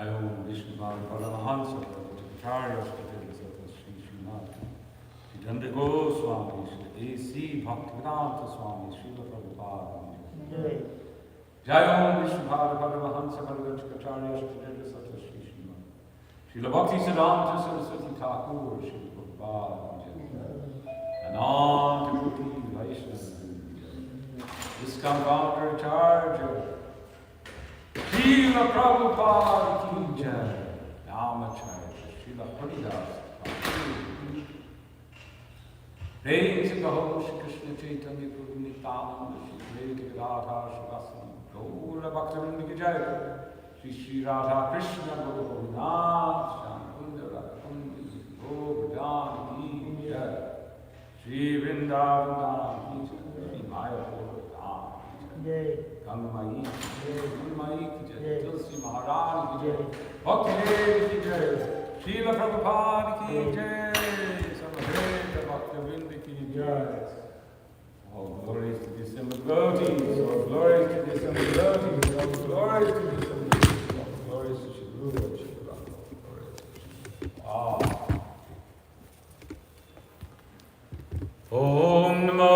Jayom Vishnupada Paramahansa Acharya Sri Srimad Jitendra Goswami Sri A.C. Bhaktivedanta Swami Srila Prabhupada Jayom Vishnupada Paramahansa Acharya Sri Srimad Srila Bhakti Siddhanta Saraswati Thakur Srila Prabhupada Ananta Kuti Vaishnava Iskam Founder Acharya Srila Prabhupada Ki Jai Namacharya Srila Haridas Praise the Holy Krishna Chaitanya Prabhu Nityananda Shri Radha Shivasana Gaura Bhaktivinoda Ki Jai Shri Radha Krishna Govardhana Shyamakunda Radhakundi Govardhana Ki Jai Shri Vrindavan Ki Jai Shri Mayapur Dham Ki Jai Gangamayi Ki Jai Gangamayi Ki Jai Tulsi Maharani Ki Jai Bhakti Devi Ki Jai Srila Prabhupada Ki Jai Samadeva Bhaktivinoda Ki Jai. All glories to the assembled devotees, all glories to the assembled devotees, all glories to the assembled devotees, all glories to Shri Guru and Shri Ram. Om Namo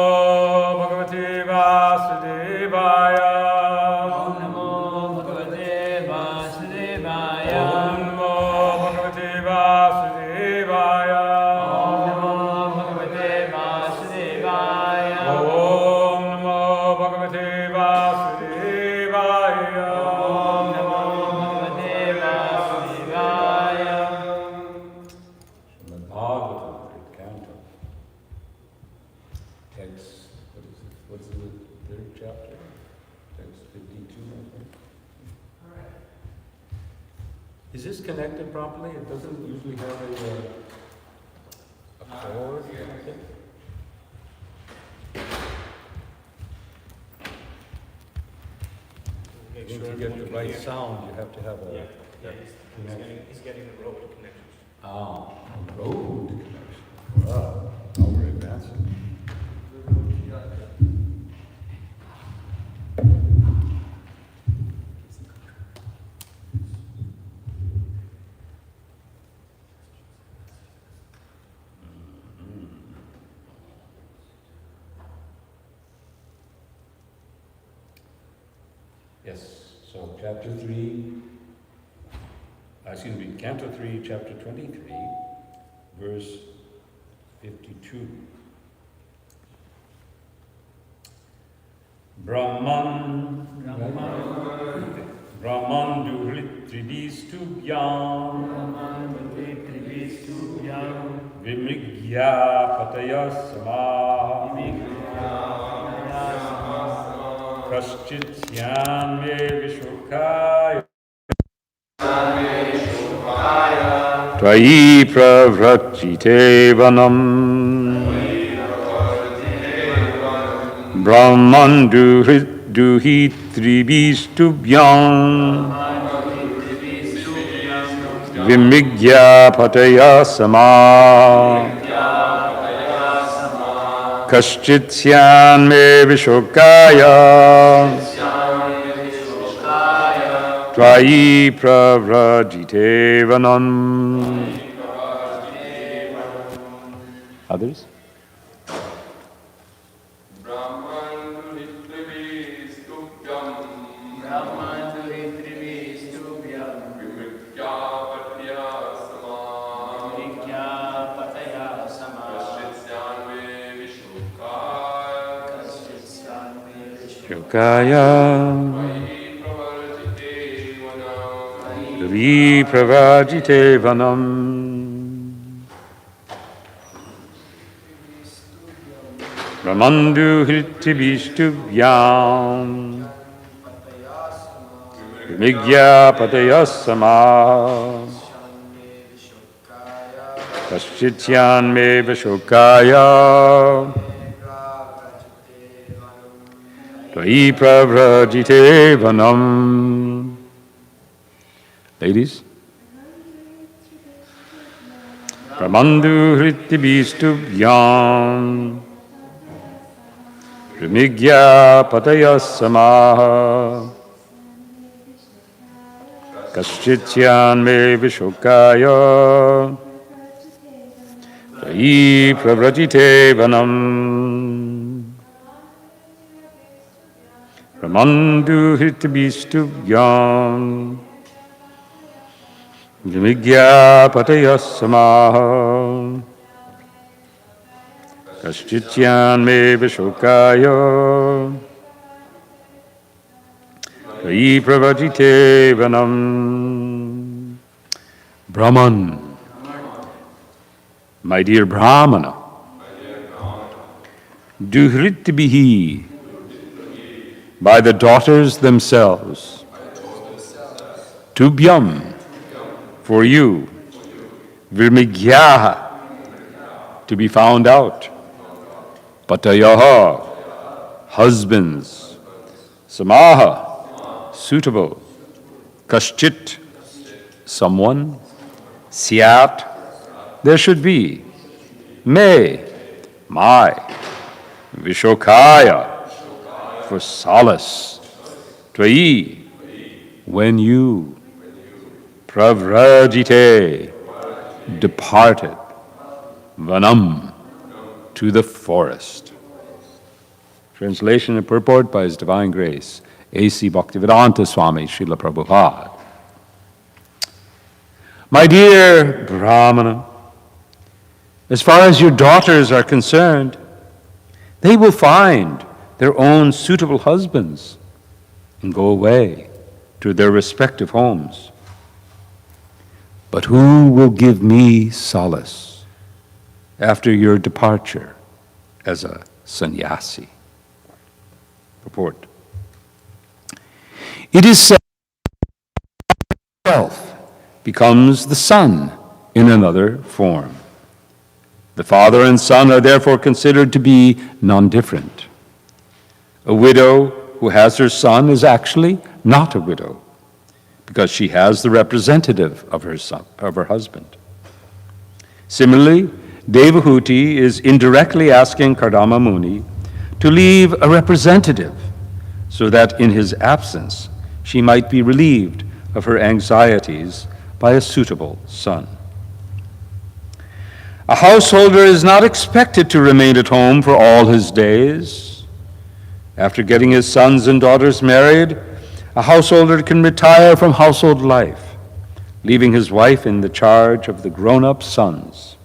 Bhagavate Vasudevaya. Om Namo Bhagavate Vasudevaya. Om Namo Bhagavate Vasudevaya. Om Namo Bhagavate Vasudevaya. Om Namo Bhagavate Vasudevaya. Om Namo Bhagavate Vasudevaya. Srimad Bhāgavatam, great canto. Text, what is it? What's the third chapter? Text 52, I think. Is this connected properly? It doesn't usually have a chord or anything? Make To sure get everyone the can right hear. sound, you have to have a He's getting the road connections. a road connection. Wow, now we're advancing. Yes, so chapter 3, Canto 3, chapter 23, verse 52. Brahman duhritribhistubhyam vimrigya pataya sama kaschit yan me vishukaya Tvayi pravrajite vanam Brahman duhitribhistubhyam vimrigya pataya sama kaschit yan me vishukaya Tvayi pravrajite vanam. Others? Shukaya Pravajite vanam Ramandu hritibhistubhyam Vimigya patayasama Kaschityan me vishukaya Tvayi pravrajite vanam. Ladies? Pramandu hritibhistubhyam Vimigya patayasama Kaschityan me vishokaya Jai pravrajite vanam Ramandu hritibhistubhyam Vimigya patayasamaha Kaschityan me vishokaya Jai pravajite vanam Brahman, my dear Brahmana, duhritbihi, by the daughters themselves, tubhyam, for you, virmigyaha, to be found out, patayaha, husbands, samaha, suitable, kaschit, someone, syat, there should be, me, my, vishokaya, for solace, tvai, when you, pravrajite, departed, vanam, to the forest. Translation and purport by His Divine Grace, A.C. Bhaktivedanta Swami Srila Prabhupada. My dear Brahmana, as far as your daughters are concerned, they will find their own suitable husbands and go away to their respective homes. But who will give me solace after your departure as a sannyasi? Purport. It is said self becomes the son in another form. The father and son are therefore considered to be non-different. A widow who has her son is actually not a widow because she has the representative of her son, of her husband. Similarly, Devahuti is indirectly asking Kardama Muni to leave a representative so that in his absence she might be relieved of her anxieties by a suitable son. A householder is not expected to remain at home for all his days. After getting his sons and daughters married, a householder can retire from household life, leaving his wife in the charge of the grown-up sons.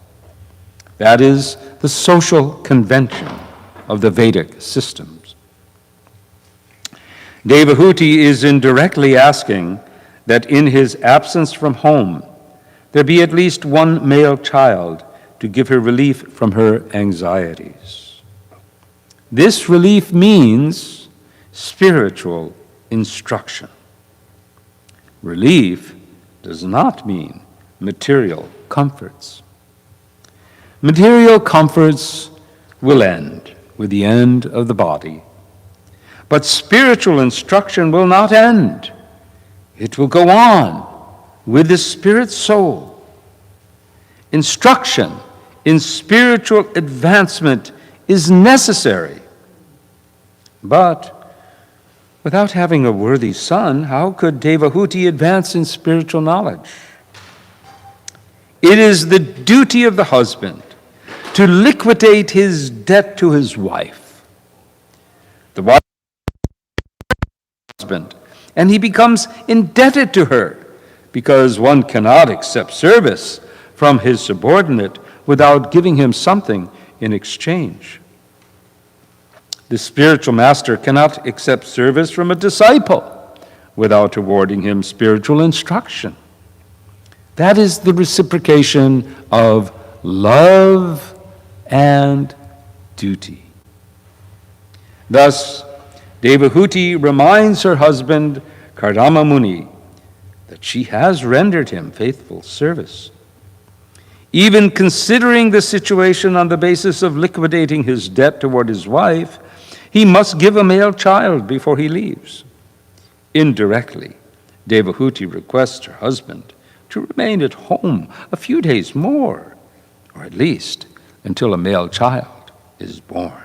That is the social convention of the Vedic systems. Devahuti is indirectly asking that in his absence from home, there be at least one male child to give her relief from her anxieties. This relief means spiritual instruction. Relief does not mean material comforts. Material comforts will end with the end of the body, but spiritual instruction will not end. It will go on with the spirit soul. Instruction in spiritual advancement is necessary. But without having a worthy son, how could Devahuti advance in spiritual knowledge? It is the duty of the husband to liquidate his debt to his wife. The wife husband, and he becomes indebted to her because one cannot accept service from his subordinate without giving him something in exchange. The spiritual master cannot accept service from a disciple without awarding him spiritual instruction. That is the reciprocation of love and duty. Thus, Devahuti reminds her husband, Kardama Muni, that she has rendered him faithful service. Even considering the situation on the basis of liquidating his debt toward his wife, he must give a male child before he leaves. Indirectly, Devahuti requests her husband to remain at home a few days more, or at least until a male child is born.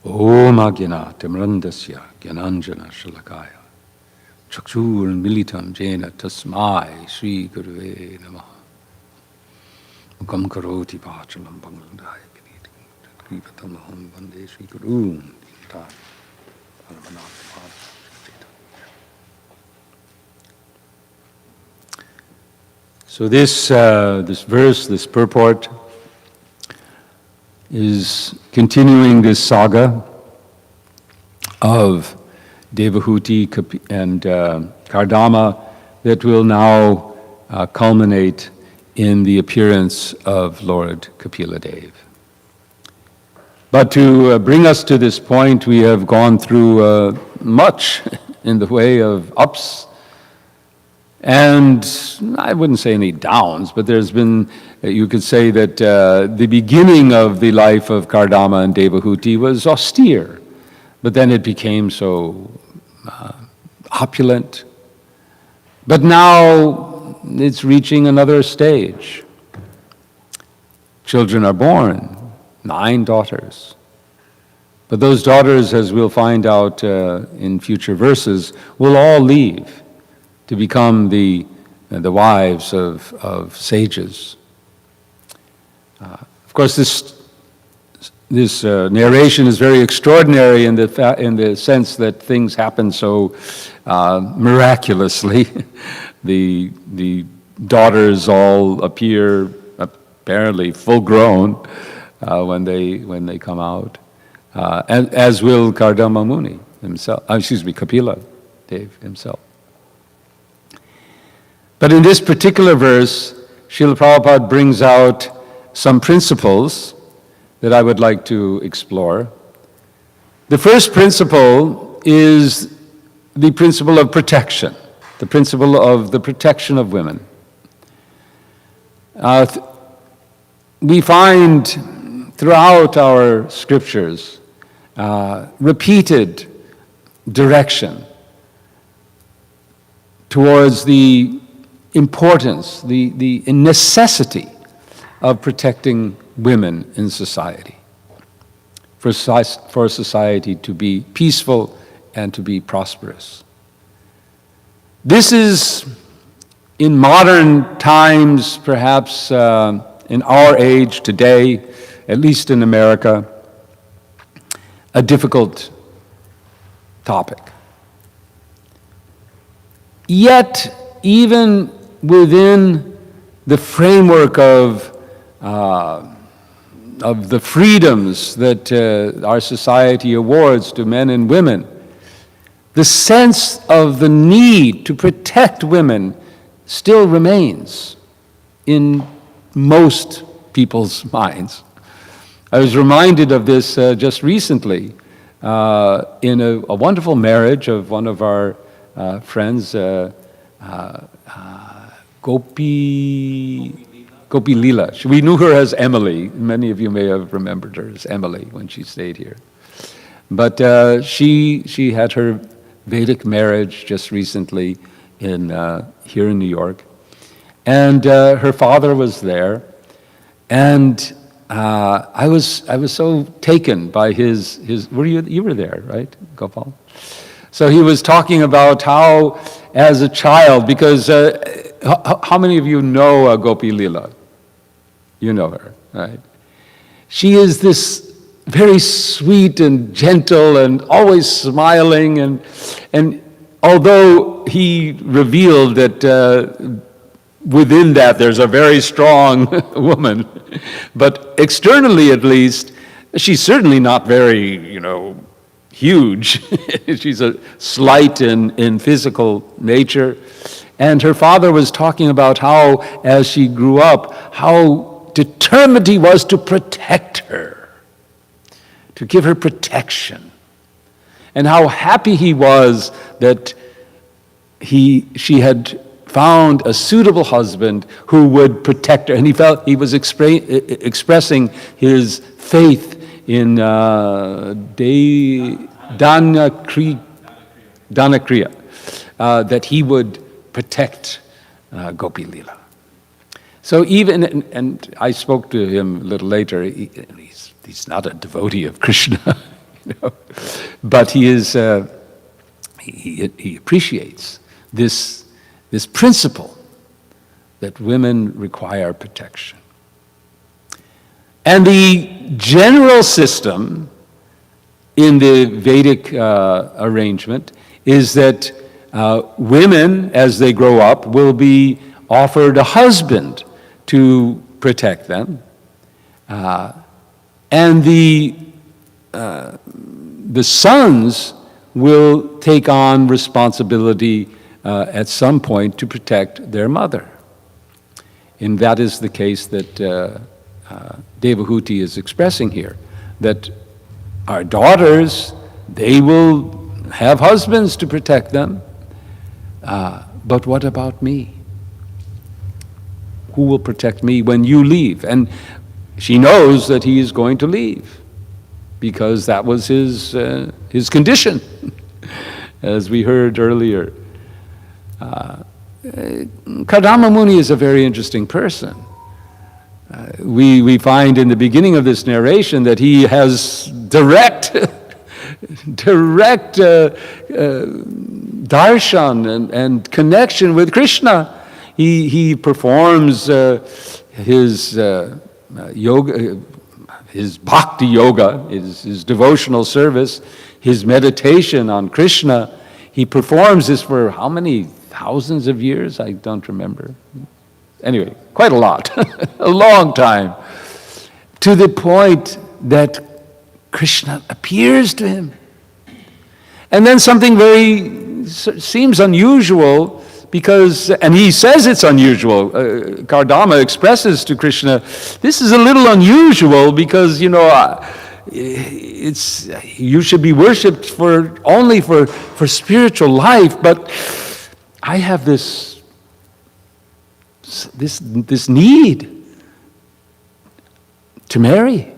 Om Ajnata Mrandasya Gyananjana Shalakaya Chakshur Militam Jena Tasmai Sri Guruve Namaha Mukam Karoti Pachalam Bangladaya Kripatamaham Vande Sri Guru So this verse, this purport, is continuing this saga of Devahuti and Kardama that will now culminate in the appearance of Lord Kapila Dev. But to bring us to this point, we have gone through much in the way of ups and I wouldn't say any downs, but there's been, you could say that the beginning of the life of Kardama and Devahuti was austere, but then it became so opulent. But now it's reaching another stage. Children are born, 9 daughters. But those daughters, as we'll find out in future verses, will all leave to become the wives of sages. Of course, this narration is very extraordinary in the sense that things happen so miraculously. The daughters all appear apparently full grown when they come out, and as will Kardama Muni himself. Kapila Dev himself. But in this particular verse, Srila Prabhupada brings out some principles that I would like to explore. The first principle is the principle of protection, the principle of the protection of women. We find throughout our scriptures repeated direction towards the importance, the necessity of protecting women in society, for society to be peaceful and to be prosperous. This is, in modern times, perhaps in our age today, at least in America, a difficult topic. Yet, even within the framework of the freedoms that our society awards to men and women, the sense of the need to protect women still remains in most people's minds. I was reminded of this just recently in a wonderful marriage of one of our friends, Gopi Leela. We knew her as Emily. Many of you may have remembered her as Emily when she stayed here. But she had her Vedic marriage just recently here in New York. And her father was there. And I was so taken by his you were there, right, Gopal? So he was talking about how, as a child, because how many of you know Gopi Leela? You know her, right? She is this very sweet and gentle and always smiling, and although he revealed that within that there's a very strong woman, but externally at least, she's certainly not very, huge. She's a slight in physical nature. And her father was talking about how, as she grew up, how determined he was to protect her, to give her protection, and how happy he was that she had found a suitable husband who would protect her. And he felt he was expressing his faith in Danakriya, that he would protect Gopi Leela. So even, and I spoke to him a little later, he's not a devotee of Krishna. But he is, he appreciates this principle that women require protection. And the general system in the Vedic arrangement is that women, as they grow up, will be offered a husband to protect them. And the sons will take on responsibility at some point to protect their mother. And that is the case that Devahuti is expressing here, that our daughters, they will have husbands to protect them, but what about me? Who will protect me when you leave? And she knows that he is going to leave, because that was his condition, as we heard earlier. Kardama Muni is a very interesting person. We find in the beginning of this narration that he has direct darshan and connection with Krishna. He performs his yoga, his bhakti yoga, his devotional service, his meditation on Krishna. He performs this for how many thousands of years? I don't remember. Anyway, quite a lot, a long time, to the point that Krishna appears to him. And then something seems unusual, because, and he says it's unusual. Kardama expresses to Krishna, this is a little unusual because, you should be worshipped only for spiritual life, but I have this need to marry.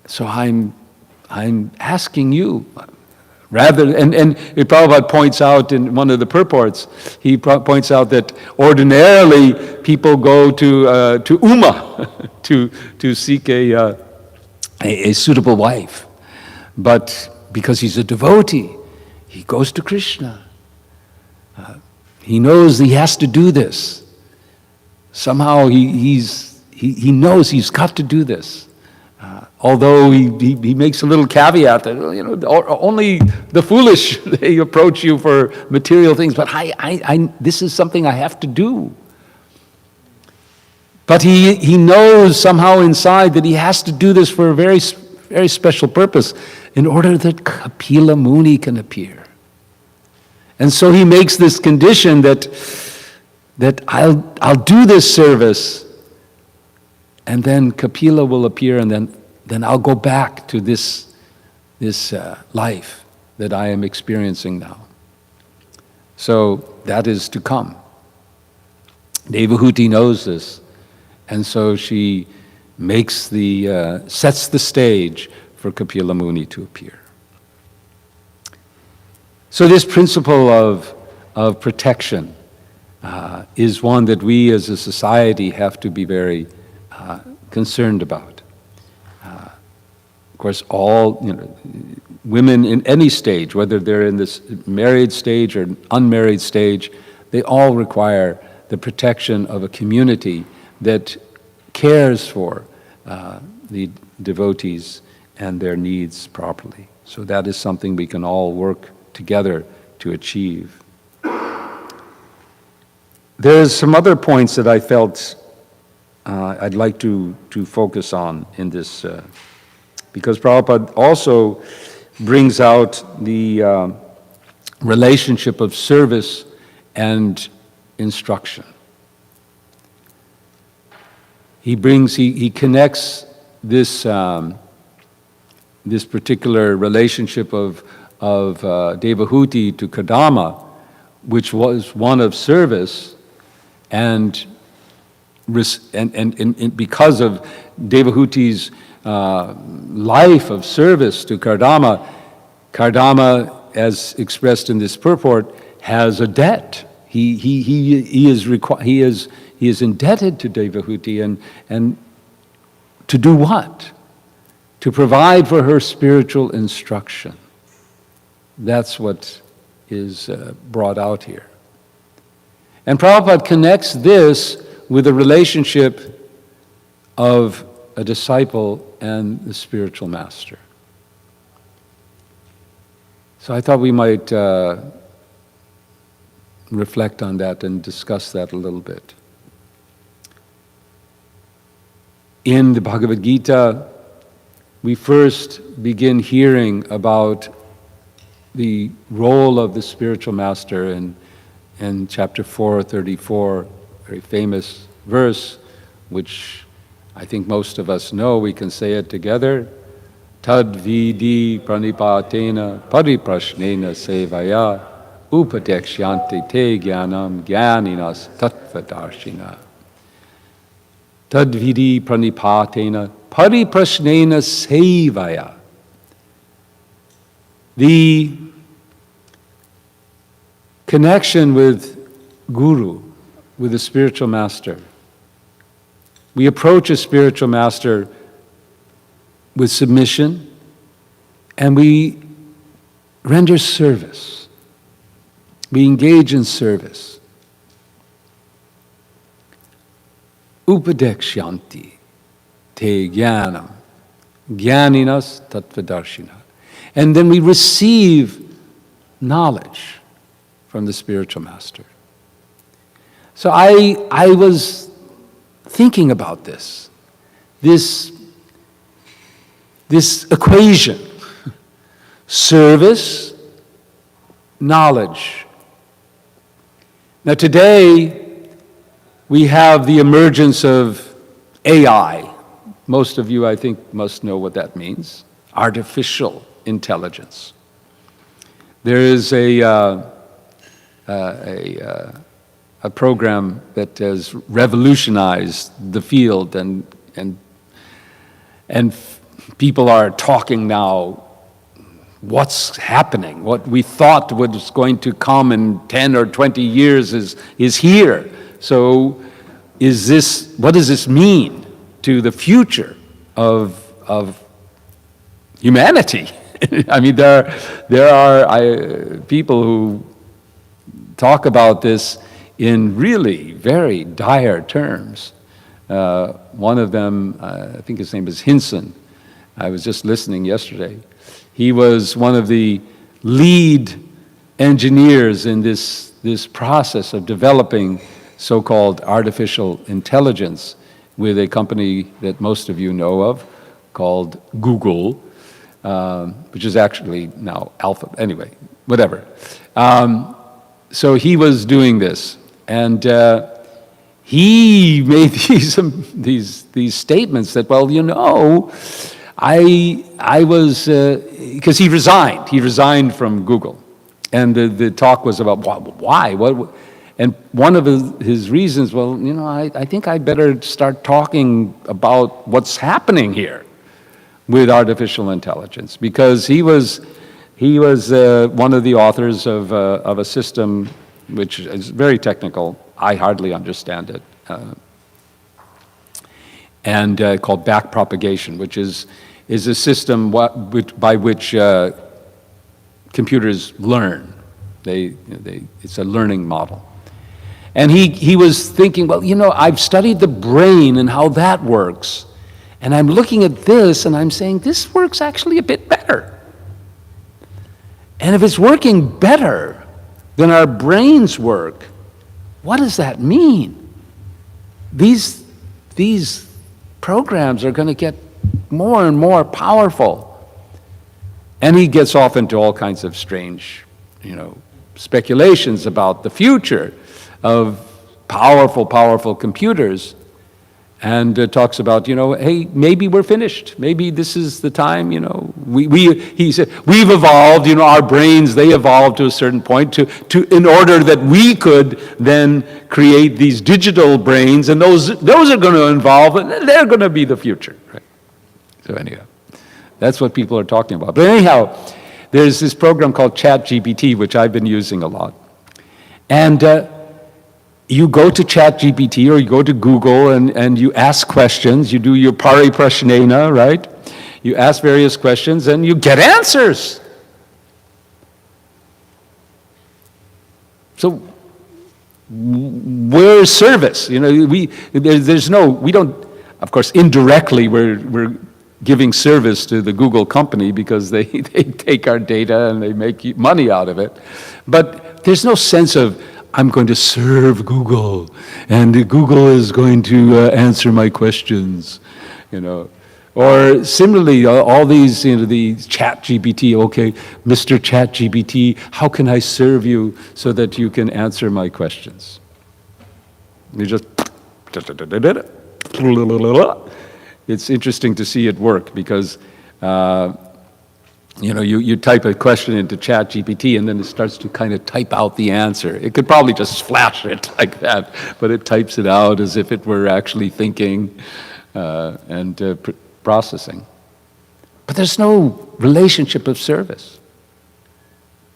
So I'm asking you, rather, and Prabhupada points out in one of the purports, he points out that ordinarily people go to Uma to seek a suitable wife, but because he's a devotee, he goes to Krishna. He knows he has to do this. Somehow he knows he's got to do this. Although he makes a little caveat that only the foolish they approach you for material things, but this is something I have to do. But he knows somehow inside that he has to do this for a very, very special purpose, in order that Kapila Muni can appear. And so he makes this condition that I'll do this service, and then Kapila will appear, and then I'll go back to this life that I am experiencing now. So that is to come. Devahuti knows this, and so she sets the stage for Kapila Muni to appear. So this principle of protection is one that we as a society have to be very concerned about. Of course, all women in any stage, whether they're in this married stage or unmarried stage, they all require the protection of a community that cares for the devotees and their needs properly. So that is something we can all work together to achieve. There's some other points that I felt I'd like to focus on in this, because Prabhupada also brings out the relationship of service and instruction. He connects this particular relationship of Devahuti to Kardama, which was one of service, and because of Devahuti's life of service to Kardama, as expressed in this purport, has a debt. He is indebted to Devahuti, and to do what? to provide for her spiritual instruction. That's what is brought out here. And Prabhupada connects this with the relationship of a disciple and the spiritual master. So I thought we might reflect on that and discuss that a little bit. In the Bhagavad Gita, we first begin hearing about the role of the spiritual master in chapter 434, very famous verse, which I think most of us know. We can say it together. Tad vidi pranipatena pariprashnena sevaya upadekshyante te jnanam jnaninas tattvadarshina. Tad vidi pranipatena pariprashnena sevaya. The connection with Guru, with the spiritual master. We approach a spiritual master with submission, and we render service. We engage in service. Upadekshanti te jnanam jnaninas tattvadarshina. And then we receive knowledge from the spiritual master. So I was thinking about this equation, service, knowledge. Now today, we have the emergence of AI. Most of you, I think, must know what that means. Artificial intelligence. There is a program that has revolutionized the field, and people are talking now, what's happening? What we thought was going to come in 10 or 20 years is here. So what does this mean to the future of humanity? I mean, there are people who talk about this in really very dire terms. One of them, I think his name is Hinson. I was just listening yesterday. He was one of the lead engineers in this process of developing so-called artificial intelligence with a company that most of you know of called Google, which is actually now Alpha. Anyway, whatever. So he was doing this, and he made these statements that, well, you know, I was, because he resigned from Google, and the talk was about why, what, and one of his reasons, well, you know, I think I better start talking about what's happening here with artificial intelligence, because he was one of the authors of a system which is very technical. I hardly understand it, and called backpropagation, which is a system by which computers learn. It's a learning model. And he was thinking, well, you know, I've studied the brain and how that works, and I'm looking at this and I'm saying, this works actually a bit better. And if it's working better than our brains work, what does that mean? These programs are going to get more and more powerful. And he gets off into all kinds of strange, speculations about the future of powerful computers, and talks about, hey, maybe we're finished. Maybe this is the time, he said, we've evolved, our brains, they evolved to a certain point in order that we could then create these digital brains, and those are going to evolve, and they're going to be the future, right? So anyhow, that's what people are talking about. But anyhow, there's this program called ChatGPT, which I've been using a lot. And you go to ChatGPT or you go to Google and you ask questions. You do your pariprashnena, right? you ask various questions and you get answers. So where's service? You know, we don't, of course, indirectly we're giving service to the Google company because they take our data and they make money out of it. But there's no sense of, I'm going to serve Google and Google is going to answer my questions, you know. Or similarly, all these, you know, the ChatGPT, okay, Mr. ChatGPT, how can I serve you so that you can answer my questions? You just, it's interesting to see it work because, you know, you type a question into ChatGPT and then it starts to kind of type out the answer. It could probably just flash it like that, but it types it out as if it were actually thinking and processing. But there's no relationship of service.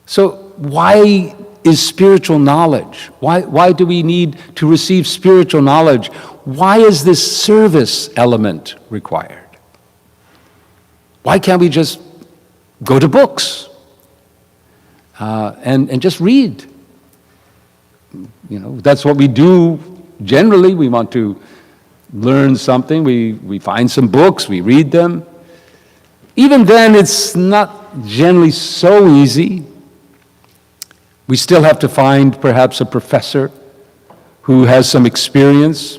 So why is spiritual knowledge? Why do we need to receive spiritual knowledge? Why is this service element required? Why can't we just go to books and just read? You know, that's what we do generally. We want to learn something, we find some books, we read them. Even then, it's not generally so easy. We still have to find perhaps a professor who has some experience.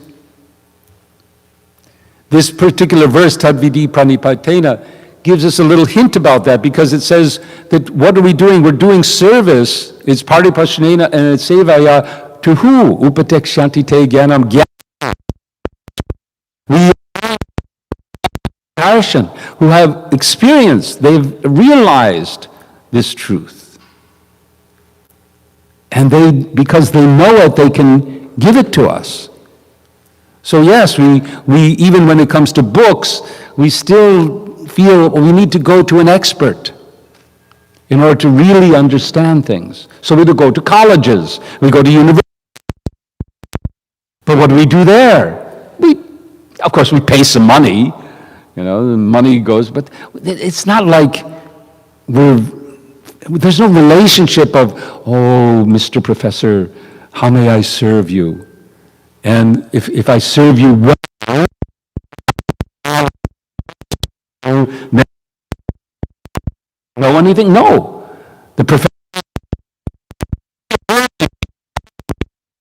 This particular verse, Tadvidi Pranipatena, gives us a little hint about that because it says that what are we doing? We're doing service. It's Paripashnena and it's Sevaya to who? Upatekshanti te gyanam gyan. We who have experienced, they've realized this truth. And because they know it, they can give it to us. So yes, we even when it comes to books, we still feel we need to go to an expert in order to really understand things. So we go to colleges, we go to universities. But what do we do there? Of course, we pay some money, you know, the money goes, but it's not like there's no relationship of, oh, Mr. Professor, how may I serve you? And if I serve you well, know anything? No. The professor,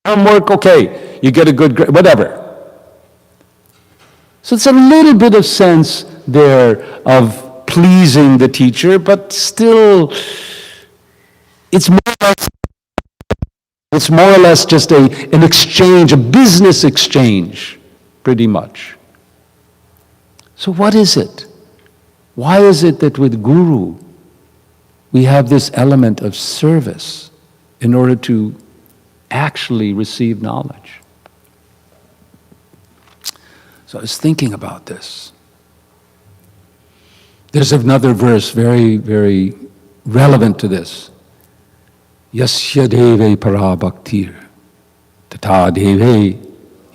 homework, okay, you get a good grade, whatever. So it's a little bit of sense there of pleasing the teacher, but still, it's more or less just an exchange, a business exchange, pretty much. So what is it? Why is it that with Guru, we have this element of service in order to actually receive knowledge? So I was thinking about this. There's another verse very, very relevant to this. Yasya deve para bhaktir, tata deve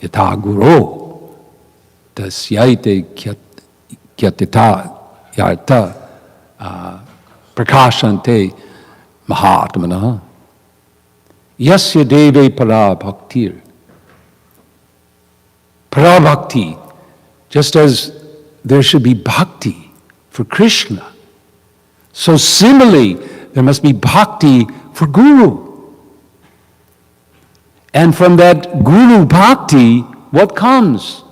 yata guru, tasyaite kyatita yarta prakashante mahatmana. Yasya deve para bhaktir. Para bhakti, just as there should be bhakti for Krishna, so similarly, there must be bhakti for Guru. And from that Guru bhakti, what comes?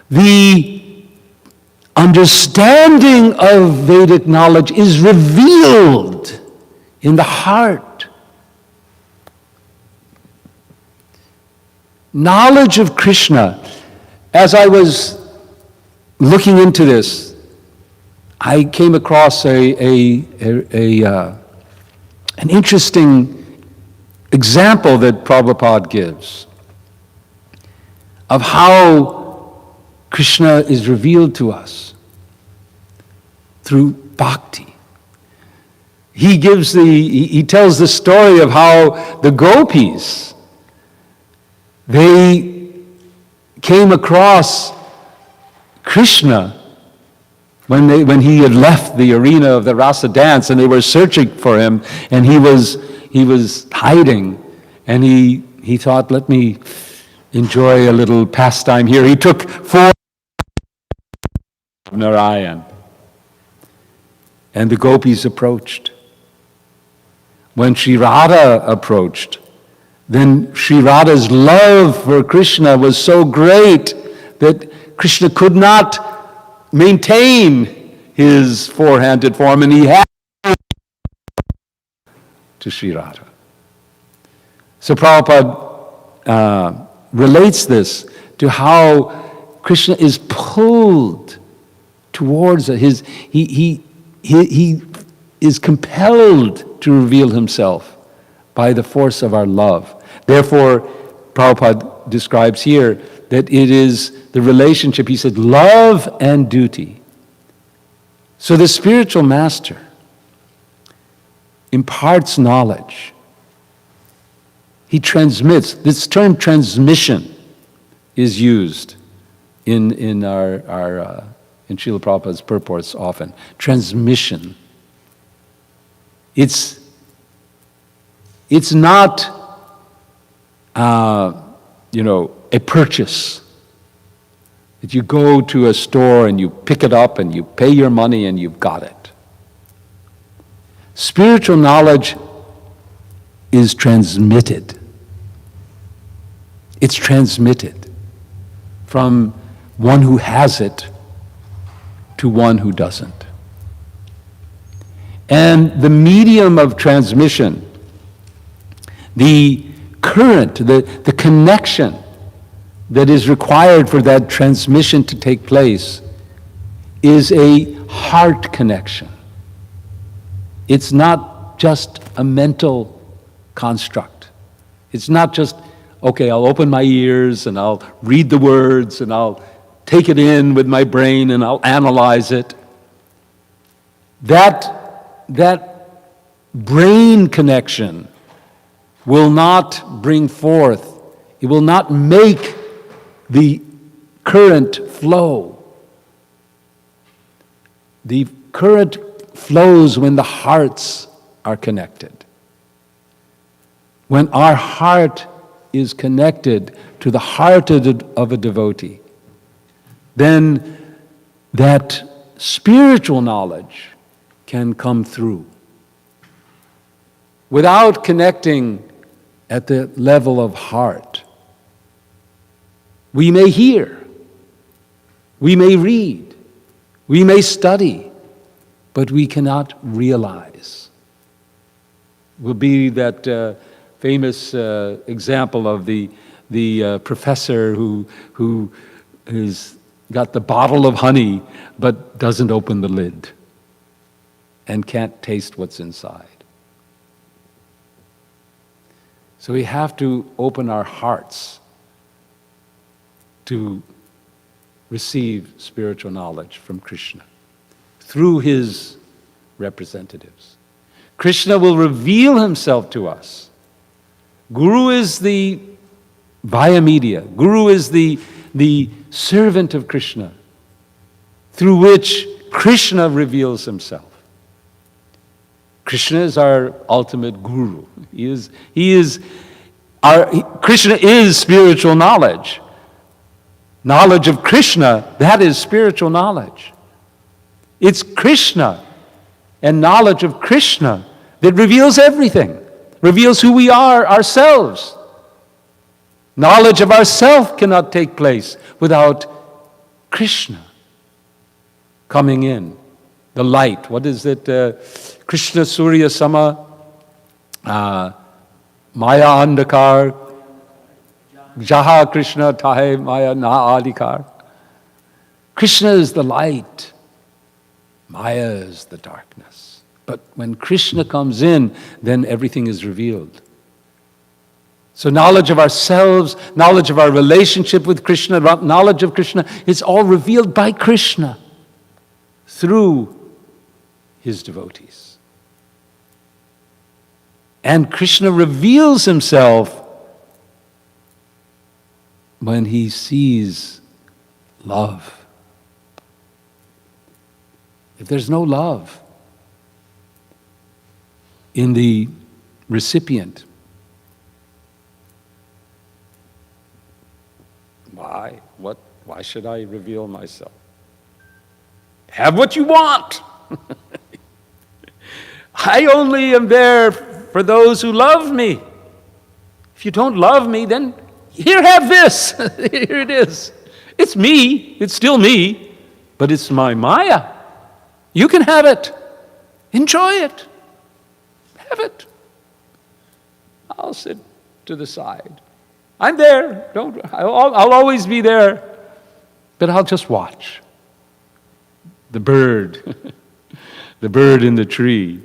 The understanding of Vedic knowledge is revealed in the heart. Knowledge of Krishna. As I was looking into this, I came across an interesting example that Prabhupada gives of how Krishna is revealed to us through bhakti. He tells the story of how the gopis, they came across Krishna when he had left the arena of the rasa dance and they were searching for him, and he was hiding, and he thought, let me enjoy a little pastime here. He took 4 of Narayan, and the gopis approached. When Sri Radha approached, then Sri Radha's love for Krishna was so great that Krishna could not maintain his 4-handed form, and he had to Sri Radha. So Prabhupada relates this to how Krishna is pulled towards it. He is compelled to reveal himself by the force of our love. Therefore, Prabhupada describes here that it is the relationship, he said, love and duty. So the spiritual master imparts knowledge. He transmits. This term transmission is used in Srila Prabhupada's purports often. Transmission. It's not, a purchase. That you go to a store and you pick it up and you pay your money and you've got it. Spiritual knowledge is transmitted. It's transmitted from one who has it to one who doesn't. And the medium of transmission, the current, the connection that is required for that transmission to take place is a heart connection. It's not just a mental construct. It's not just, okay, I'll open my ears and I'll read the words and I'll take it in with my brain and I'll analyze it. That brain connection will not bring forth, it will not make the current flow. The current flows when the hearts are connected. When our heart is connected to the heart of a devotee, then that spiritual knowledge can come through. Without connecting at the level of heart, we may hear, we may read, we may study, but we cannot realize. Will be that famous example of the professor who has got the bottle of honey but doesn't open the lid and can't taste what's inside. So we have to open our hearts to receive spiritual knowledge from Krishna through his representatives. Krishna will reveal himself to us. Guru is the via media. Guru is the servant of Krishna through which Krishna reveals himself. Krishna is our ultimate guru. Krishna is spiritual knowledge. Knowledge of Krishna, that is spiritual knowledge. It's Krishna and knowledge of Krishna that reveals everything, reveals who we are ourselves. Knowledge of ourself cannot take place without Krishna coming in. The light, what is it? Krishna Surya Sama, Maya Andakar, Jaha Krishna Tahe Maya Na Adikar. Krishna is the light. Maya is the darkness. But when Krishna comes in, then everything is revealed. So knowledge of ourselves, knowledge of our relationship with Krishna, knowledge of Krishna, it's all revealed by Krishna through his devotees. And Krishna reveals himself when he sees love. if there's no love in the recipient, why should I reveal myself? Have what you want. I only am there for those who love me. If you don't love me, then here, have this. Here it is. It's me. It's still me, but it's my Maya. You can have it. Enjoy it. Have it. I'll sit to the side. I'm there. I'll always be there. But I'll just watch. The bird. The bird in the tree.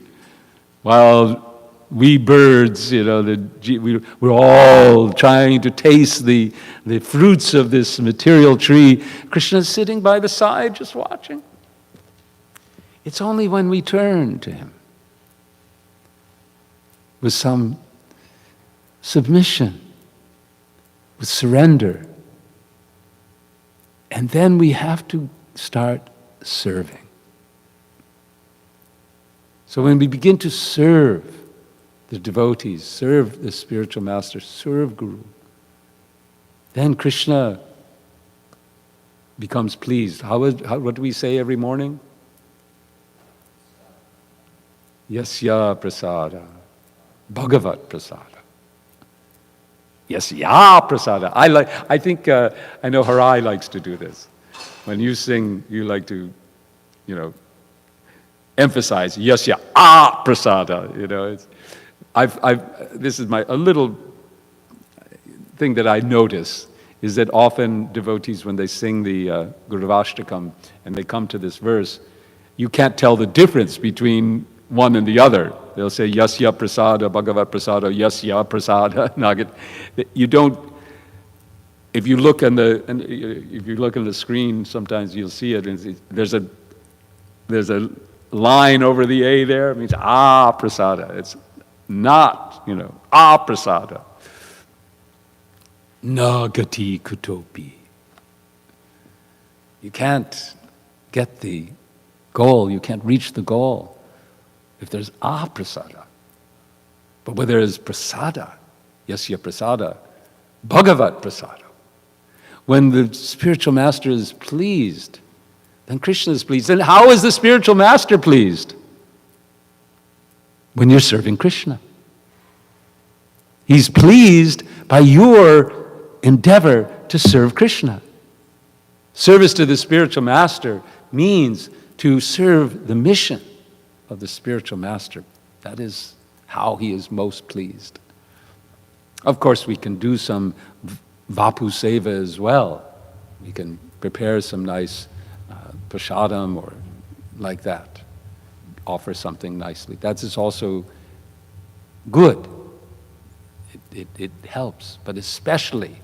While we birds, we're all trying to taste the fruits of this material tree. Krishna's sitting by the side just watching. It's only when we turn to him with some submission, with surrender, and then we have to start serving. So when we begin to serve the devotees, serve the spiritual master, serve Guru, then Krishna becomes pleased. What do we say every morning? Yasya prasada, Bhagavat prasada. Yasya prasada. I know Harai likes to do this. When you sing, you like to, emphasize yasya prasada. This is a little thing that I notice is that often devotees, when they sing the Guruvashtakam and they come to this verse, you can't tell the difference between one and the other. They'll say yasya prasada, Bhagavat prasada, yasya prasada, Nagat. You don't. If you look on the screen, sometimes you'll see it. And there's a line over the A there. It means prasada. It's not, prasada. Nagati kutopi. You can't get the goal, you can't reach the goal if there's prasada. But where there is prasada, yasya prasada, Bhagavat prasada, when the spiritual master is pleased, then Krishna is pleased. And how is the spiritual master pleased? When you're serving Krishna. He's pleased by your endeavor to serve Krishna. Service to the spiritual master means to serve the mission of the spiritual master. That is how he is most pleased. Of course, we can do some Vapu Seva as well. We can prepare some nice prasadam or like that. Offer something nicely. That is also good. It helps, but especially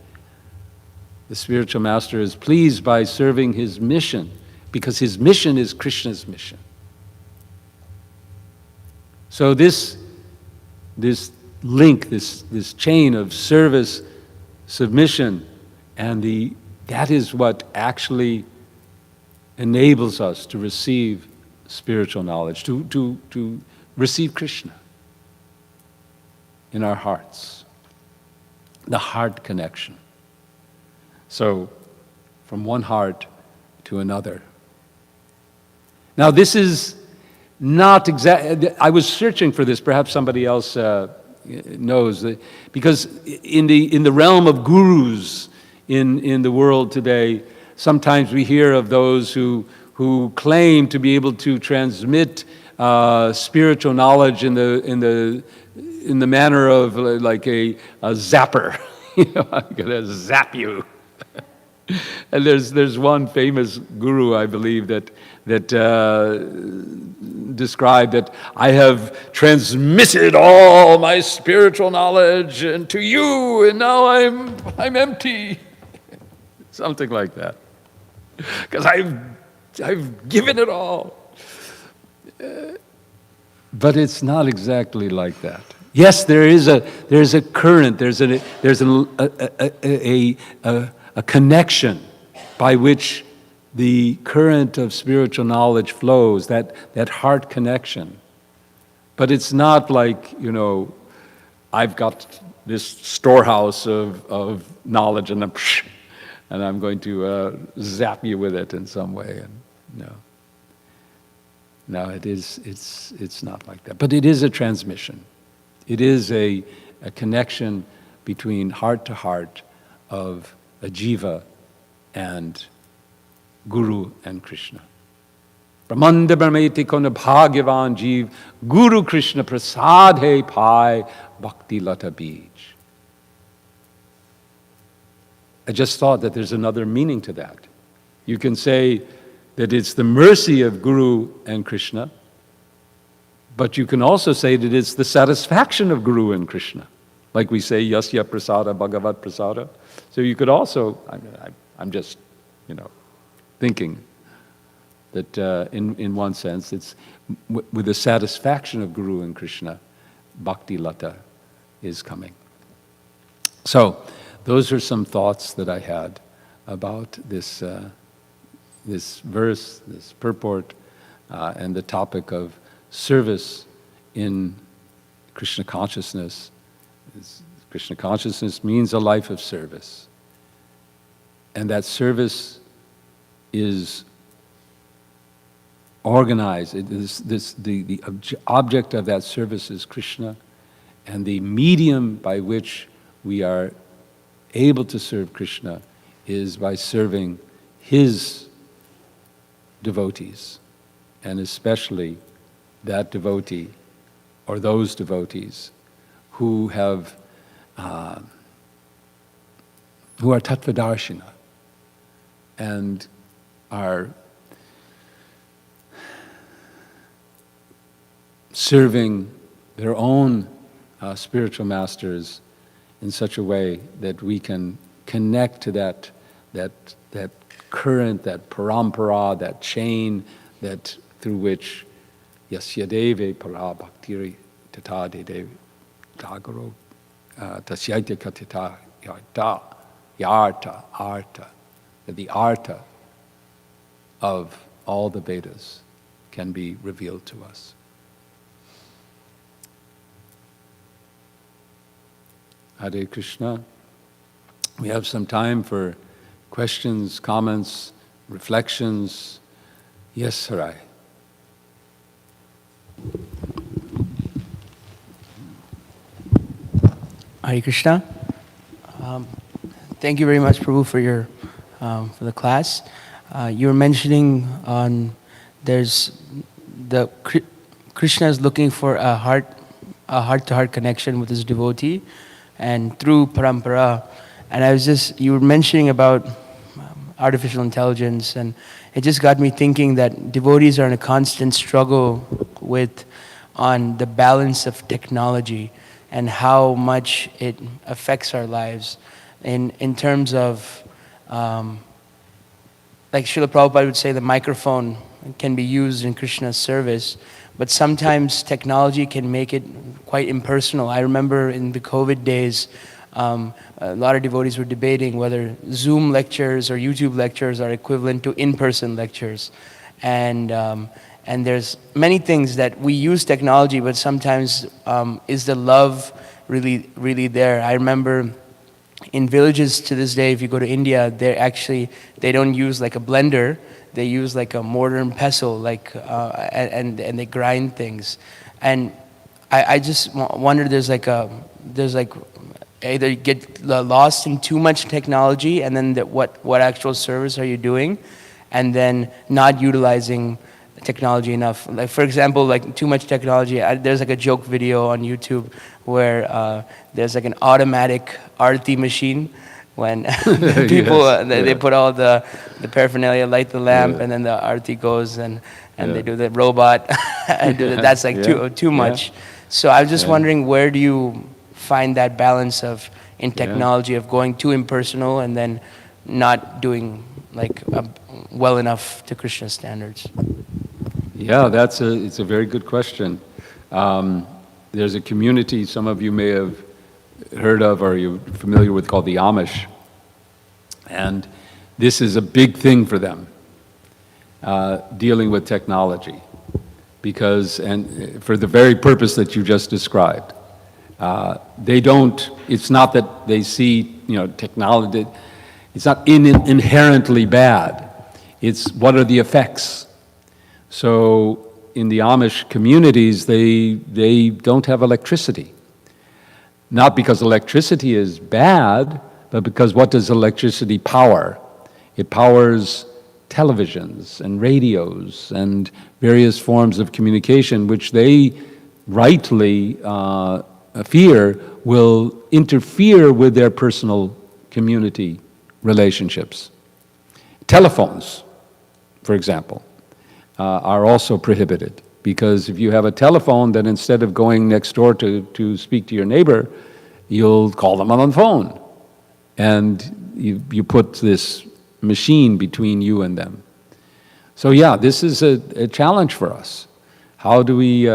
the spiritual master is pleased by serving his mission because his mission is Krishna's mission. So this link, this chain of service, submission, and that is what actually enables us to receive spiritual knowledge, to receive Krishna in our hearts. The heart connection. So, from one heart to another. Now, this is not exact. I was searching for this. Perhaps somebody else knows, because in the realm of gurus in the world today, sometimes we hear of those who claim to be able to transmit spiritual knowledge in the manner of like a zapper. I'm gonna zap you. And there's one famous guru, I believe, that described that I have transmitted all my spiritual knowledge to you, and now I'm empty. Something like that. Because I've given it all. But it's not exactly like that. Yes, there's a current, there's a connection by which the current of spiritual knowledge flows, that heart connection. But it's not like, I've got this storehouse of knowledge and I'm going to zap you with it in some way. And no, it's not like that. But it is a transmission. It is a connection between heart to heart of a jiva and Guru and Krishna. Brahmanda Brahmeti kona bhagyavan jeev Guru Krishna prasadhe pai bhakti lata bij. I just thought that there's another meaning to that. You can say that it's the mercy of Guru and Krishna, but you can also say that it's the satisfaction of Guru and Krishna. Like we say, yasya prasada bhagavat prasada. So you could also, I'm just, thinking that in one sense, it's with the satisfaction of Guru and Krishna, bhakti lata is coming. So, those are some thoughts that I had about this verse, this purport, and the topic of service in Krishna consciousness. Krishna consciousness means a life of service. And that service is organized. The object of that service is Krishna, and the medium by which we are able to serve Krishna is by serving His devotees, and especially that devotee or those devotees who have who are tattvadarshina and are serving their own spiritual masters in such a way that we can connect to that current, that parampara, that chain, that through which yasya deve para bhaktiri tata devi tagoro tasyaita katita yarta arta, that the arta of all the Vedas can be revealed to us. Hare Krishna. We have some time for questions, comments, reflections. Yes, Sarai. Hare Krishna. Thank you very much, Prabhu, for your for the class. You were mentioning Krishna is looking for a heart-to-heart connection with his devotee, and through parampara. And you were mentioning about artificial intelligence, and it just got me thinking that devotees are in a constant struggle on the balance of technology and how much it affects our lives in terms of, like Srila Prabhupada would say, the microphone can be used in Krishna's service, but sometimes technology can make it quite impersonal. I remember in the COVID days, a lot of devotees were debating whether Zoom lectures or YouTube lectures are equivalent to in-person lectures. And there's many things that we use technology, but sometimes is the love really there? I remember in villages to this day, if you go to India, they don't use like a blender. They use like a mortar and pestle, and they grind things. And I just wonder, there's either you get lost in too much technology, and then what actual service are you doing, and then not utilizing technology enough. Like for example, like too much technology. There's like a joke video on YouTube where there's like an automatic arati machine when people they put all the paraphernalia, light the lamp, and then the arati goes and they do the robot and do that's like too much. So I was just wondering, where do you find that balance in technology of going too impersonal and then not doing well enough to Krishna standards? Yeah, it's a very good question. There's a community some of you may have heard of or you're familiar with called the Amish. And this is a big thing for them. dealing with technology, because, and for the very purpose that you just described. They don't, it's not that they see, technology, it's not inherently bad. It's what are the effects. So in the Amish communities, they don't have electricity. Not because electricity is bad, but because what does electricity power? It powers televisions and radios and various forms of communication, which they rightly fear will interfere with their personal community relationships. Telephones, for example, are also prohibited, because if you have a telephone, then instead of going next door to speak to your neighbor, you'll call them on the phone. And you put this machine between you and them. So yeah, this is a challenge for us. How do we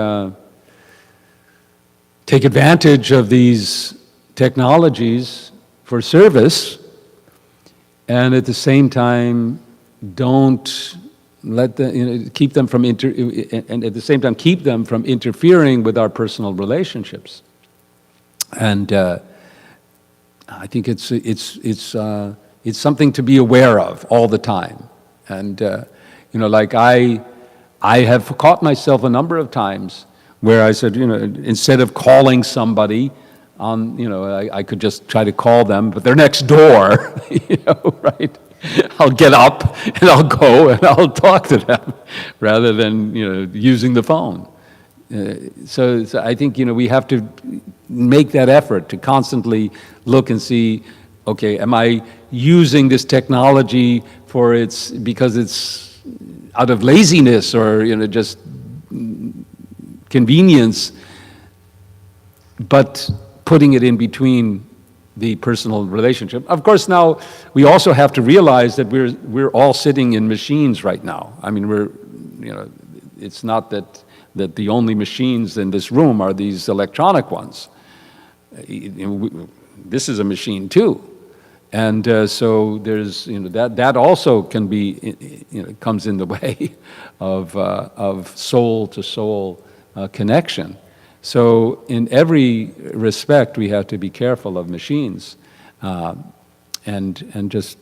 take advantage of these technologies for service, and at the same time don't let them, keep them from and at the same time keep them from interfering with our personal relationships. And I think it's something to be aware of all the time. And like I have caught myself a number of times where I said, instead of calling somebody on, I could just try to call them, but they're next door, right? I'll get up and I'll go and I'll talk to them rather than, using the phone. So I think, we have to make that effort to constantly look and see, okay, am I using this technology because it's out of laziness or, just convenience, but putting it in between the personal relationship. Of course, now we also have to realize that we're all sitting in machines right now. I mean, it's not that the only machines in this room are these electronic ones. This is a machine too. And so there's, that also can be, comes in the way of soul-to-soul connection. So in every respect, we have to be careful of machines, and just,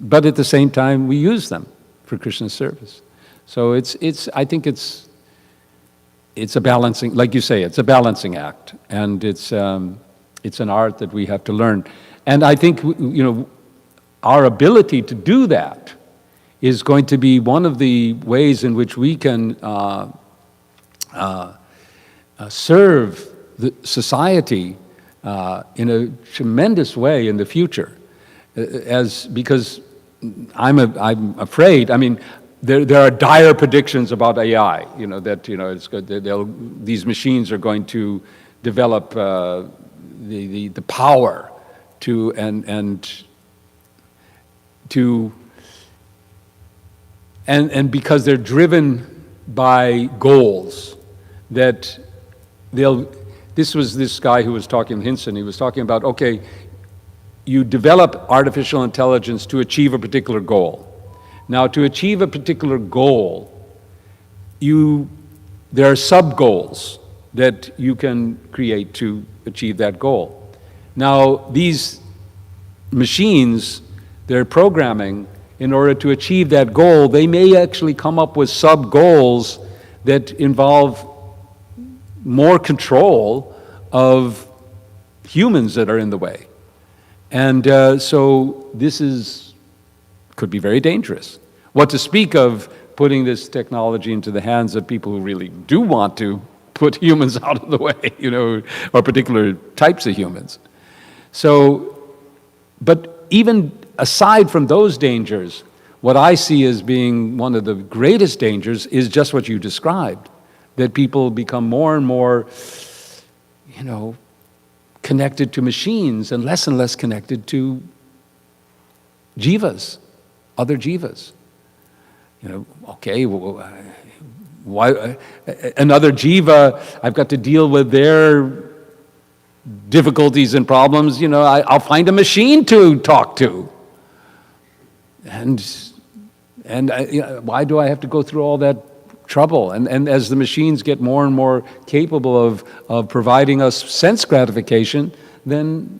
but at the same time, we use them for Krishna's service. So I think it's a balancing, like you say, it's a balancing act, and it's an art that we have to learn. And I think, our ability to do that is going to be one of the ways in which we can serve the society in a tremendous way in the future. Because I'm afraid, there are dire predictions about AI, that, it's good, these machines are going to develop the power and because they're driven by goals that this was this guy who was talking, Hinson, he was talking about, okay, you develop artificial intelligence to achieve a particular goal. Now, to achieve a particular goal, there are sub-goals that you can create to achieve that goal. Now, these machines, they're programming, in order to achieve that goal, they may actually come up with sub-goals that involve more control of humans that are in the way. And so this could be very dangerous. What to speak of putting this technology into the hands of people who really do want to put humans out of the way, or particular types of humans. So, but even aside from those dangers, what I see as being one of the greatest dangers is just what you described, that people become more and more, connected to machines and less connected to jivas, other jivas. Okay, why another jiva, I've got to deal with their difficulties and problems, I'll find a machine to talk to. And why do I have to go through all that trouble? And as the machines get more and more capable of providing us sense gratification, then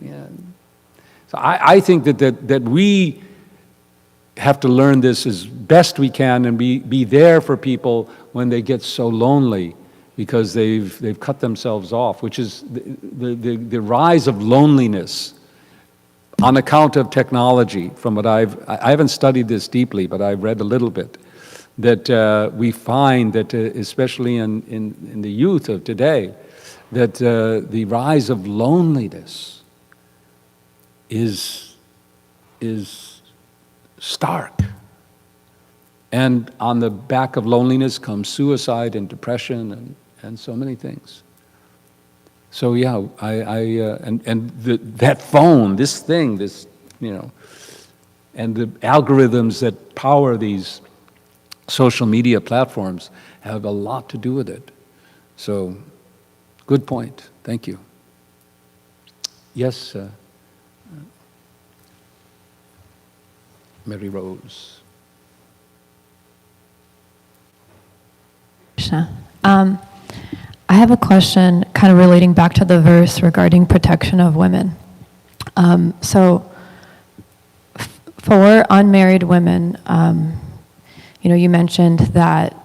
so I think that we have to learn this as best we can and be there for people when they get so lonely because they've cut themselves off, which is the rise of loneliness on account of technology. From what I haven't studied this deeply, but I've read a little bit, that we find that especially in the youth of today, that the rise of loneliness is stark. And on the back of loneliness comes suicide and depression and so many things. So yeah, that phone, this thing, and the algorithms that power these social media platforms have a lot to do with it. So, good point. Thank you. Yes, Mary Rose. Krishna. I have a question kind of relating back to the verse regarding protection of women. So for unmarried women, you mentioned that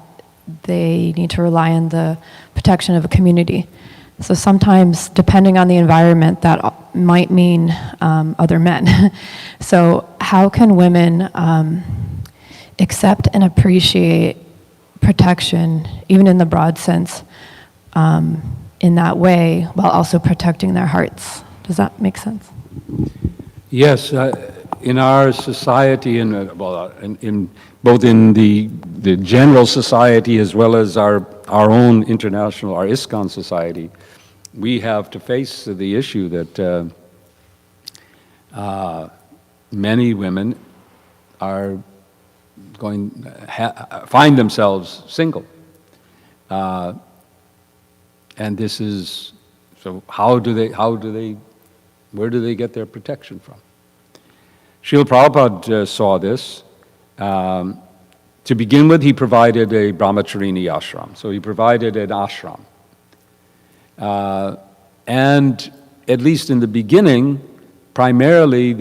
they need to rely on the protection of a community. So sometimes, depending on the environment, that might mean other men. So how can women accept and appreciate protection, even in the broad sense, in that way, while also protecting their hearts? Does that make sense? Yes, in our society, in both in the general society as well as our own international, our ISKCON society, we have to face the issue that many women are find themselves single. And this is, so where do they get their protection from? Srila Prabhupada saw this. To begin with, he provided a brahmacharini ashram. So he provided an ashram. And at least in the beginning, primarily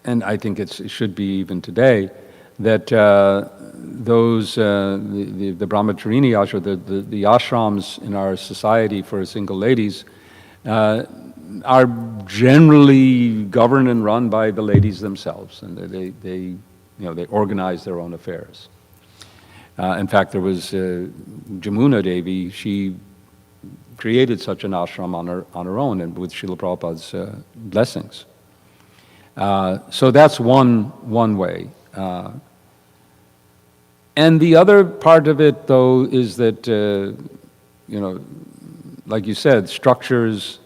and I think it should be even today, that the brahmacharini ashram, the ashrams in our society for single ladies, are generally governed and run by the ladies themselves, and they organize their own affairs. In fact, there was Jamuna Devi. She created such an ashram on her own, and with Srila Prabhupada's blessings. So that's one way. And the other part of it, though, is that like you said, structures,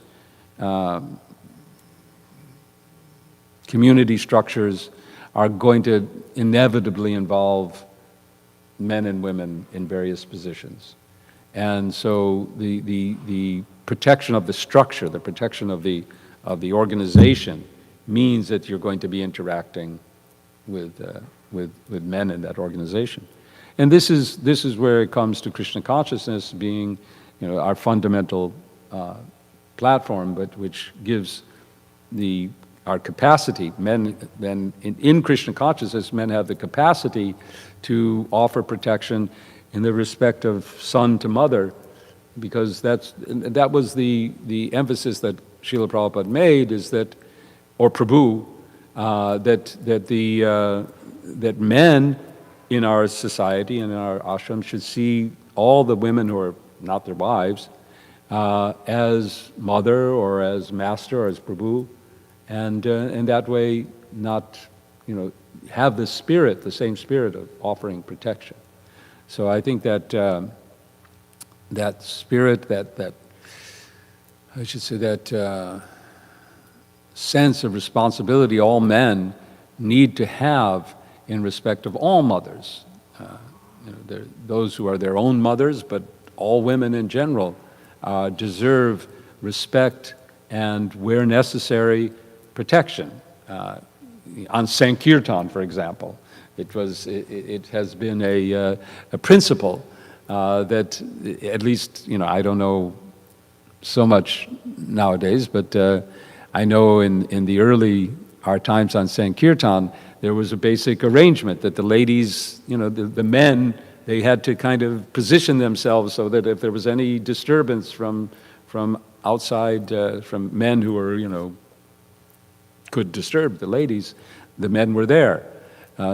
community structures are going to inevitably involve men and women in various positions. And so the protection of the structure, the protection of the organization means that you're going to be interacting with men in that organization. And this is where it comes to Krishna consciousness being our fundamental platform, but which gives our capacity. Men in Krishna consciousness, men have the capacity to offer protection in the respect of son to mother, because that was the emphasis that Srila Prabhupada made, is that, or Prabhu, that men in our society and in our ashram should see all the women who are not their wives as mother or as master or as Prabhu, and that way not have the same spirit of offering protection. So I think that that spirit, that I should say, that sense of responsibility all men need to have in respect of all mothers. Those who are their own mothers, but all women in general deserve respect, and where necessary, protection. On Sankirtan, for example, it has been a principle that, at least, I don't know so much nowadays, but I know in the our times on Sankirtan, there was a basic arrangement that the ladies, the men, they had to kind of position themselves so that if there was any disturbance from outside, from men who were, could disturb the ladies, the men were there.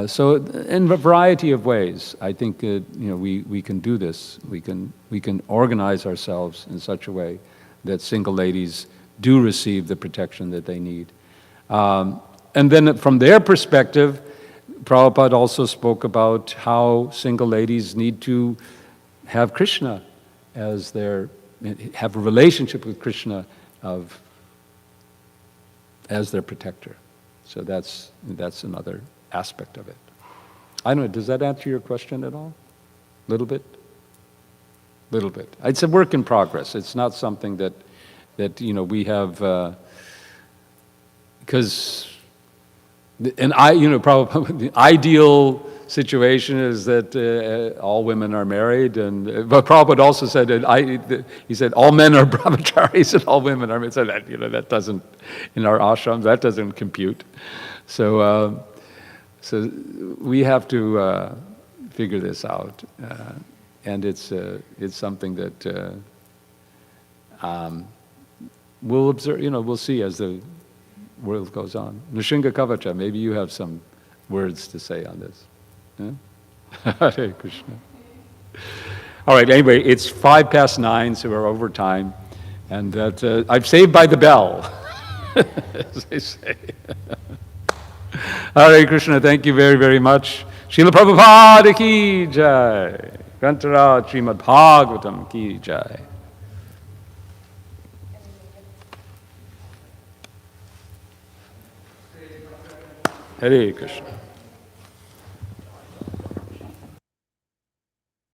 So in a variety of ways, I think we can do this. We can organize ourselves in such a way that single ladies do receive the protection that they need. And then from their perspective, Prabhupada also spoke about how single ladies need to have Krishna have a relationship with Krishna as their protector. So that's another aspect of it. I don't know, does that answer your question at all? Little bit? Little bit. It's a work in progress. It's not something that we have, because probably the ideal situation is that all women are married, but Prabhupada also said he said all men are brahmacharis and all women are married. So that doesn't, in our ashrams, that doesn't compute. So we have to figure this out, and it's something that we'll observe. We'll see as the world goes on. Nrsinga Kavacha, maybe you have some words to say on this. Yeah? Hare Krishna. All right, anyway, it's 9:05, so we're over time. And that I'm saved by the bell, as they say. Hare Krishna, thank you very, very much. Srila Prabhupada ki jai. Grantara Srimad Bhāgavatam ki jai. Hare Krishna.